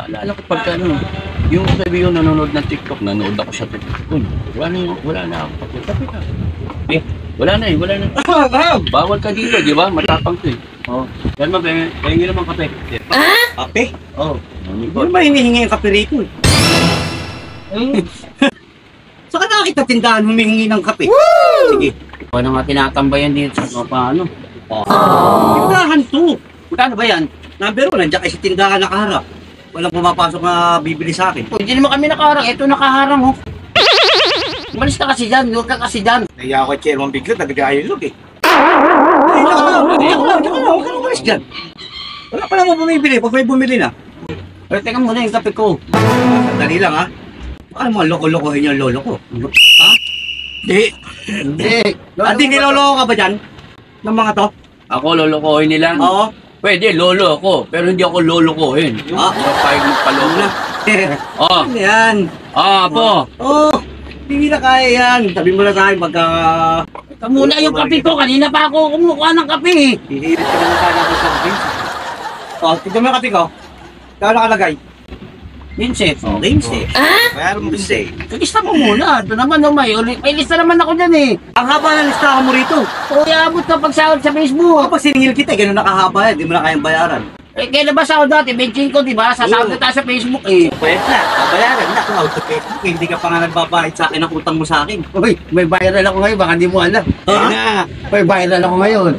Naalala ko pagka ano, yung sabi yung nanonood ng TikTok, nanonood ako sa TikTok. Wala na ako. Kape ka. Wala na. Bawal ka dito, di ba? Matapang to eh. Oh. Yan mo, pahingi naman kape. Kape? Oo. Hindi naman hinihingi yung kape rito eh. Saan ka nakakita tindahan humihingi ng kape? Sige. Ano nga tinatambayan dito sa paano? Tindahan to. Magkano ba yan? Number 1, nandiyan kayo sa tindahan nakaharap. Walang pumapasok na bibili sa akin. Hindi naman kami nakaharang. Ito nakaharang oh. Malis ka kasi dyan. Huwag ka kasi dyan. Naiya ako kay Chairman Bigla, nagagayalog eh. Ay, huwag ka na umalis dyan. Wala pa naman bumibili, pag may bumili na. Pero teka muna yung kape ko. Sandali lang ha. Paano mo loko-lokohin yung lolo ko? Ha? Hindi. Hindi niloloko ka ba dyan? Ng mga to? Ako lolokohin nila? Oo. Pwede, lolo ako. Pero hindi ako lolokohin. Kapag magpaloko. Ano yan? Po. Hindi na kaya yan. Sabi mo na tayo pagka... Ito muna yung kape ko. Kanina pa ako kumukuha ng kape. Hihirit ka naman sana ako sa kape. Tignan mo yung kape ko. Kaya nakalagay? 15. 15. Kaya mo 15. Lista mo muna. Ito naman may lista naman ako dyan eh. Ang haba na listahan mo rito. Kaya abot ka pag sahod sa Facebook. Kapag siningil kita, gano'n nakahaba yan. Di mo na kayang bayaran. Kailan ba sahod dati? 25 ko, di ba? Sasahod na tayo sa Facebook eh. Pwede na. Babayaran na kung out of Facebook. Hindi ka pa nga nagbabayad sa akin ang utang mo sa akin. Uy, may viral ako ngayon. Baka di mo alam. May viral ako ngayon.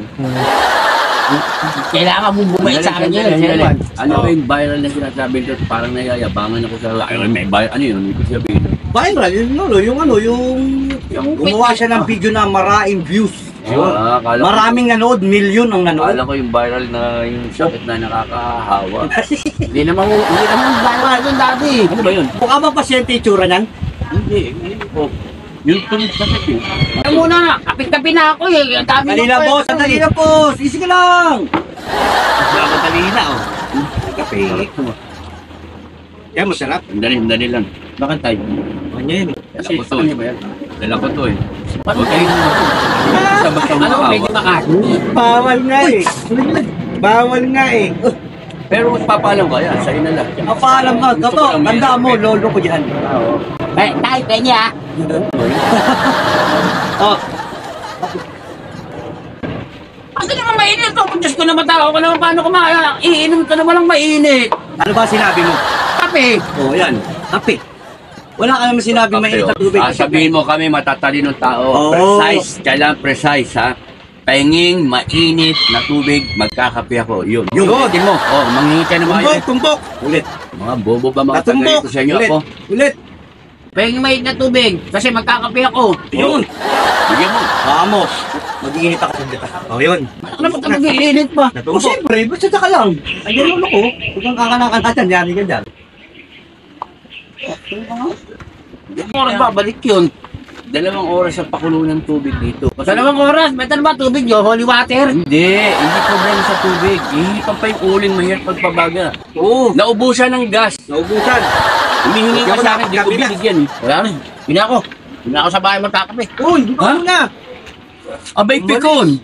Kailangan mo bumait sa akin yun. Ano ba yung viral na sinasabi ko? Parang nayayabangan ako sa... May viral. Ano yun? Hindi ko sabihin. Viral? Yung gumawa siya ng video na maraming views. Maraming nanood, milyon ang nanood. Akala ko yung viral na yung sakit na nakakahawa. Hindi naman viral yun dati. Ano ba yun? Mukha ba pasyente itsura niyan? Hindi po. Yung tunog sakit eh. Ano muna na, kapit-kapi na ako eh. Sandali na boss, sandali na boss. Easy ka lang. Sandali na oh. Kape. Kaya masarap. Sandali lang. Bakit tayo? Ano yan? Kasi ito eh. Dala ko to eh. Huwag kayo naman. Ano medyo makakit? Bawal nga eh. Bawal nga eh. Pero magpapalam ka yan, sa'yo na lang. Paalam ka, gato. Tanda mo, lolo ko dyan. Tayo, kanya. Kasi naman mainit to. Diyos ko naman tao ko naman paano kumaya. Iinom ka naman lang mainit. Ano ba sinabi mo? Kape. Yan. Kape. Wala ka naman sinabi mainit na tubig. Sabihin mo kami matatalinong tao. Precise. Kailangan precise ha. Pahinging mainit na tubig, magkakape ako. Yun. Tingin mo. Manghingi ka naman. Tumbok. Ulit. Mga bobo ba mga tagay ko sa inyo ako? Ulit. Pahinging mainit na tubig, kasi magkakape ako. Yun. Bigyan mo. Vamos. Mag-iinit ako sa dita. Yun. Ano ba ito mag-iinit pa? Siyempre, basta ka lang. Ay, lolo ko. Huwag kang kakanakan natin. Yari ka dyan. Hindi mo babalik yun. 2 oras ang pakulo ng tubig dito. 2 oras? Better ba tubig nyo? Holy water? Hindi problema sa tubig. Hihipan pa yung uling, mahirap pagpabaga. Naubusan ng gas. Humihingi ka sa akin, di ko binigyan eh. Wala rin. Hindi ako sa bahay magkakape. Hindi pa na. Abay, pikon!